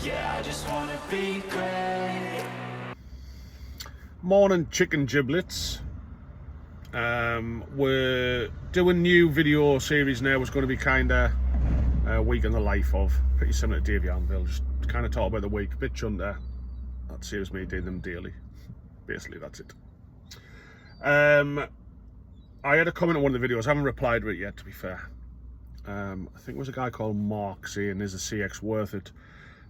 Yeah, I just wanna be great. Morning, chicken giblets. We're doing new video series now. It's going to be kind of a week in the life of, pretty similar to Davey Anvil, just kind of talk about the week, a bit chunter. That saves me doing them daily. Basically, that's it. I had a comment on one of the videos. I haven't replied to it yet, to be fair. I think it was a guy called Mark saying, is the CX worth it?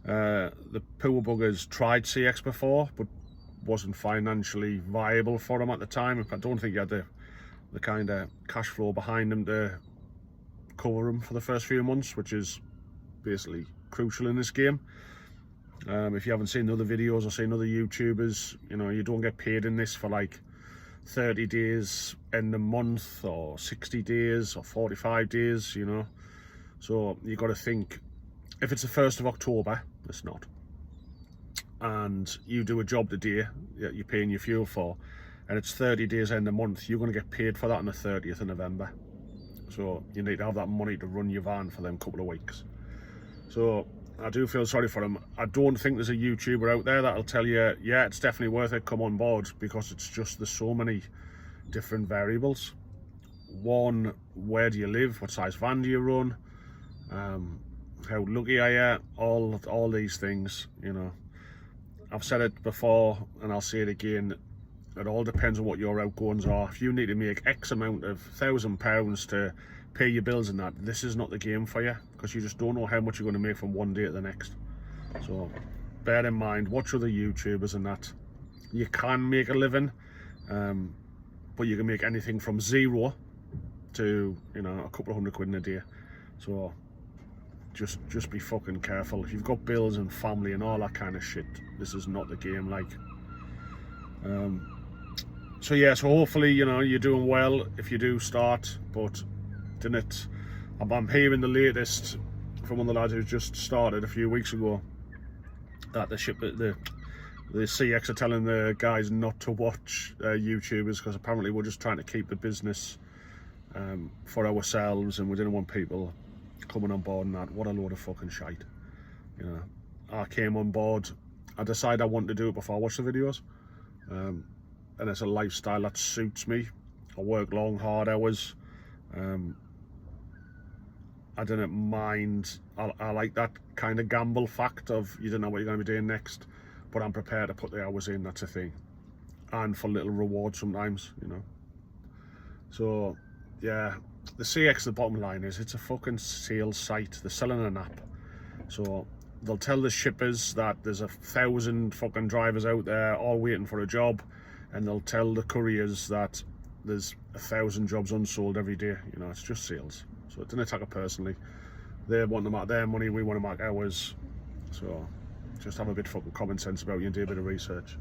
The poor buggers tried CX before, but wasn't financially viable for him at the time. I don't think he had the kind of cash flow behind him to cover him for the first few months, which is basically crucial in this game. If you haven't seen other videos or seen other YouTubers, you know, you don't get paid in this for like 30 days in the month or 60 days or 45 days, you know. So you got to think, if it's the 1st of October, it's not, and you do a job today that you're paying your fuel for, and it's 30 days in the month, you're going to get paid for that on the 30th of November. So you need to have that money to run your van for them couple of weeks. So I do feel sorry for them. I don't think there's a YouTuber out there that'll tell you, yeah, it's definitely worth it, come on board, because it's just, there's so many different variables. One, where do you live? What size van do you run? How lucky are you? All these things, you know. I've said it before and I'll say it again, it all depends on what your outgoings are. If you need to make X amount of £1,000 to pay your bills and that, this is not the game for you, because you just don't know how much you're going to make from one day to the next. So bear in mind, watch other YouTubers and that. You can make a living, but you can make anything from zero to, you know, a couple of £100 in a day. So just be fucking careful. If you've got bills and family and all that kind of shit, this is not the game, like. So yeah, so hopefully, you know, you're doing well if you do start, but didn't it, I'm hearing the latest from one of the lads who just started a few weeks ago, that the CX are telling the guys not to watch YouTubers, because apparently we're just trying to keep the business for ourselves, and we didn't want people coming on board and that. What a load of fucking shite, you know. I came on board, I decided I wanted to do it before I watched the videos, and it's a lifestyle that suits me. I work long hard hours. I didn't mind, I like that kind of gamble fact of you don't know what you're going to be doing next, but I'm prepared to put the hours in, that's a thing, and for little reward sometimes, you know. So yeah, the CX, the bottom line is, it's a fucking sales site. They're selling an app, so they'll tell the shippers that there's 1,000 fucking drivers out there all waiting for a job, and they'll tell the couriers that there's 1,000 jobs unsold every day. You know, it's just sales. So it didn't attack it personally. They want to mark their money, we want to mark ours. So just have a bit of fucking common sense about you and do a bit of research.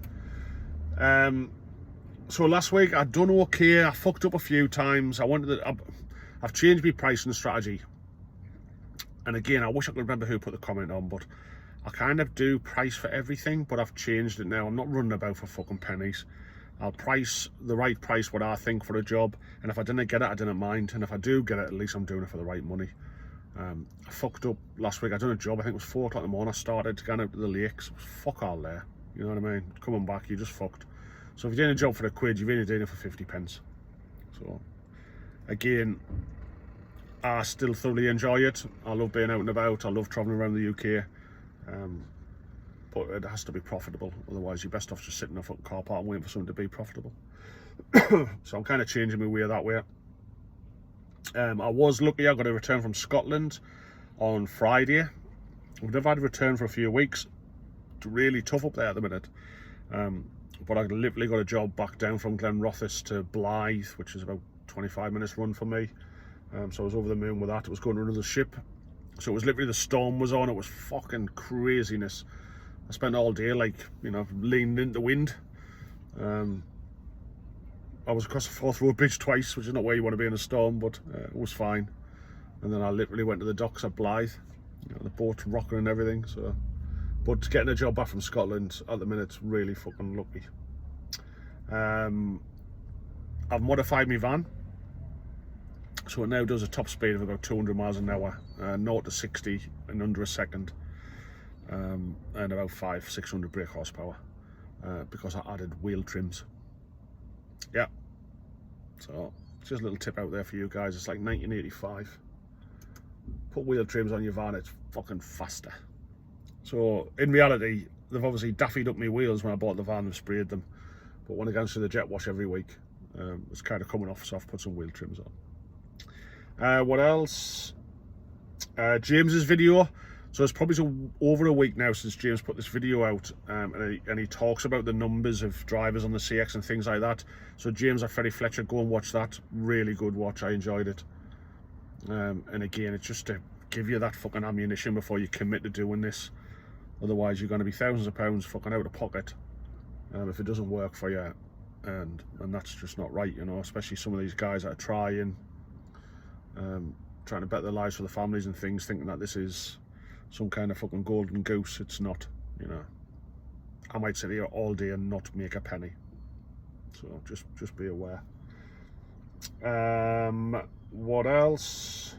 So last week I done okay. I fucked up a few times. I've changed my pricing strategy. And again, I wish I could remember who put the comment on, but I kind of do price for everything, but I've changed it now. I'm not running about for fucking pennies. I'll price the right price, what I think, for a job, and if I didn't get it, I didn't mind, and if I do get it, at least I'm doing it for the right money. I fucked up last week. I done a job, I think it was 4 o'clock in the morning. I started going out to the lakes. Fuck all there, you know what I mean? Coming back, you just fucked. So if you're doing a job for £1, you're really doing it for 50p. So again, I still thoroughly enjoy it. I love being out and about. I love travelling around the UK. But it has to be profitable, otherwise you're best off just sitting in a fucking car park and waiting for something to be profitable. So I'm kind of changing my way that way. I was lucky, I got a return from Scotland on Friday. We've never had a return for a few weeks. It's really tough up there at the minute. But I literally got a job back down from Glenrothes to Blythe, which is about 25 minutes run for me. So I was over the moon with that. It was going to another ship. So it was literally, the storm was on, it was fucking craziness. I spent all day, like, you know, leaning into the wind. I was across the Forth Road Bridge twice, which is not where you want to be in a storm, but it was fine. And then I literally went to the docks at Blythe, you know, the boat rocking and everything. So, but getting a job back from Scotland at the minute's really fucking lucky. I've modified my van, so it now does a top speed of about 200 miles an hour, 0 to 60 in under a second. and about 500-600 brake horsepower because I added wheel trims. Yeah, so just a little tip out there for you guys. It's like 1985. Put wheel trims on your van, it's fucking faster. So in reality, they've obviously daffied up my wheels when I bought the van and sprayed them, but when I go through the jet wash every week, it's kind of coming off, so I've put some wheel trims on. What else? James's video. So it's probably over a week now since James put this video out, and he talks about the numbers of drivers on the CX and things like that. So James at Freddie Fletcher, go and watch that. Really good watch, I enjoyed it. And again, it's just to give you that fucking ammunition before you commit to doing this. Otherwise, you're going to be thousands of pounds fucking out of pocket if it doesn't work for you, and that's just not right, you know. Especially some of these guys that are trying to better their lives for the families and things, thinking that this is some kind of fucking golden goose. It's not, you know. I might sit here all day and not make a penny. So just be aware. What else?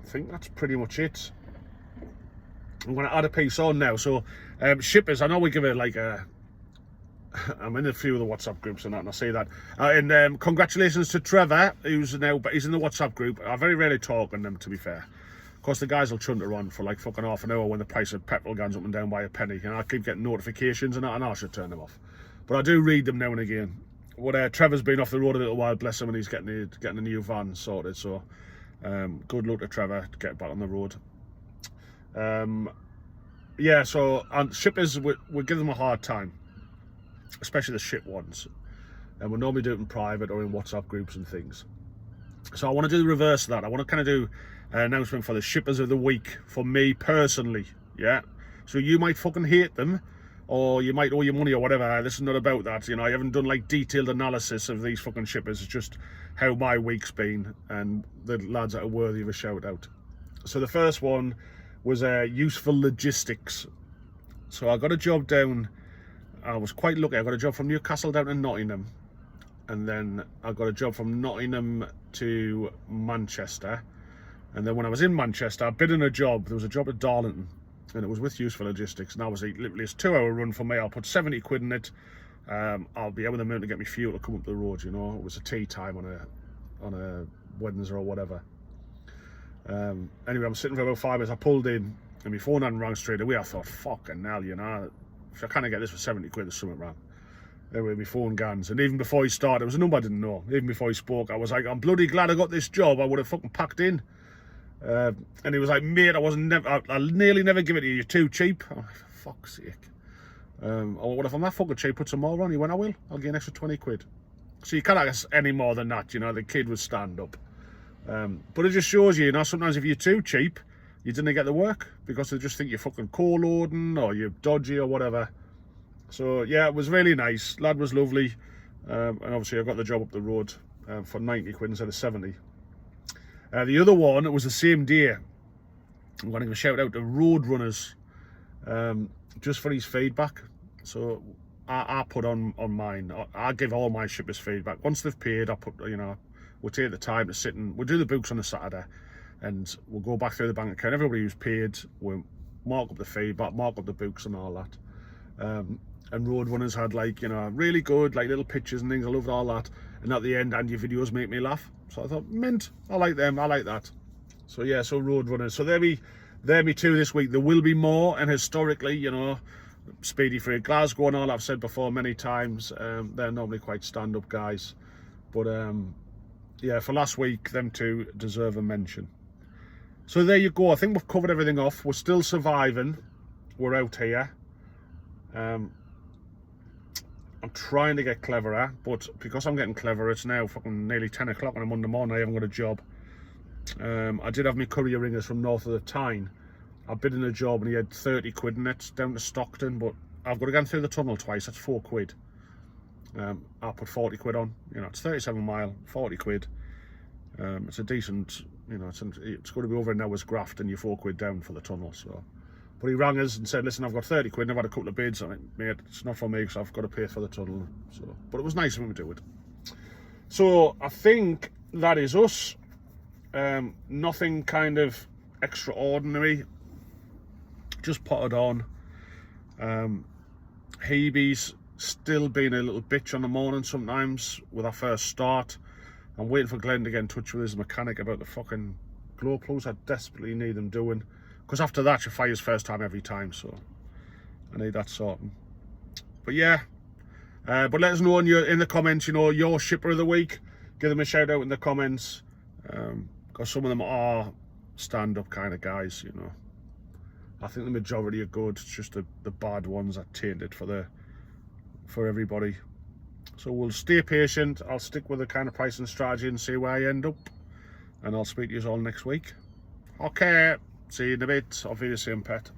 I think that's pretty much it. I'm going to add a piece on now. So shippers, I know we give it like a... I'm in a few of the WhatsApp groups and that, and I say that. And congratulations to Trevor, he's in the WhatsApp group. I very rarely talk on them, to be fair. Of course, the guys will chunder on for like fucking half an hour when the price of petrol goes up and down by a penny. And I keep getting notifications and that, and I should turn them off. But I do read them now and again. Trevor's been off the road a little while, bless him, and he's getting a new van sorted. So good luck to Trevor to get back on the road. Yeah, so and shippers, we give them a hard time, especially the ship ones, and we normally do it in private or in WhatsApp groups and things. So I want to do the reverse of that. I want to kind of do an announcement for the shippers of the week for me personally. Yeah, so you might fucking hate them, or you might owe your money or whatever. This is not about that, you know. I haven't done like detailed analysis of these fucking shippers. It's just how my week's been and the lads that are worthy of a shout out. So the first one was Useful Logistics. So I got a job down, I was quite lucky, I got a job from Newcastle down to Nottingham, and then I got a job from Nottingham to Manchester, and then when I was in Manchester I bid in a job. There was a job at Darlington and it was with Useful Logistics, and I was literally, it's a 2-hour run for me. I'll put 70 quid in it. I'll be able to get me fuel to come up the road, you know. It was a tea time on a Wednesday or whatever. Anyway, I'm sitting for about 5 minutes. I pulled in and my phone hadn't rang straight away. I thought, fucking hell, you know, if I can't get this for 70 quid, there's something wrong. Anyway, my phone guns, and even before he started, it was a number I didn't know. Even before he spoke, I was like, I'm bloody glad I got this job. I would have fucking packed in. And he was like, mate, I'll nearly never give it to you. You're too cheap. I'm like, for fuck's sake. Or what if I'm that fucking cheap? Put some more on. He went, I will. I'll get an extra 20 quid. So you can't ask any more than that, you know. The kid would stand up. But it just shows you, you know, sometimes if you're too cheap, you didn't get the work because they just think you're fucking co-loading or you're dodgy or whatever. So yeah, it was really nice. Lad was lovely. And obviously I got the job up the road for 90 quid instead of 70. The other one, it was the same day. I'm going to give a shout out to Roadrunners just for his feedback. So I put on mine. I give all my shippers feedback. Once they've paid, I put, you know, we'll take the time to sit and we'll do the books on a Saturday, and we'll go back through the bank account. Everybody who's paid, we'll mark up the feedback, mark up the books and all that. And Roadrunners had, like, you know, really good, like, little pictures and things. I loved all that. And at the end, and your videos make me laugh. So I thought, mint, I like them, I like that. So yeah, so Roadrunners. So they're me two this week. There will be more, and historically, you know, Speedy Free Glasgow and all I've said before many times, they're normally quite stand-up guys. But yeah, for last week, them two deserve a mention. So there you go. I think we've covered everything off. We're still surviving. We're out here. I'm trying to get cleverer, but because I'm getting cleverer, it's now fucking nearly 10 o'clock on a Monday morning. I haven't got a job. I did have my courier ringers from north of the Tyne. I bid in a job and he had 30 quid in it down to Stockton, but I've got to go through the tunnel twice. That's 4 quid. I put 40 quid on. You know, it's 37 mile, 40 quid. It's a decent, you know, it's going to be over an hour's graft and you're 4 quid down for the tunnel. So, but he rang us and said, listen, I've got 30 quid and I've had a couple of bids. I mean, mate, it's not for me because I've got to pay for the tunnel. So, but it was nice of him to do it. So I think that is us. Nothing kind of extraordinary. just potted on. Hebe's still being a little bitch on the morning sometimes with our first start. I'm waiting for Glenn to get in touch with his mechanic about the fucking glow plugs. I desperately need them doing, because after that she fires first time every time, so I need that sorting. But yeah, but let us know in the comments, you know, your shipper of the week. Give them a shout out in the comments, because some of them are stand-up kind of guys, you know. I think the majority are good. It's just the bad ones are tainted for everybody. So we'll stay patient. I'll stick with the kind of pricing strategy and see where I end up. And I'll speak to you all next week. Okay, see you in a bit. Auf Wiedersehen, pet.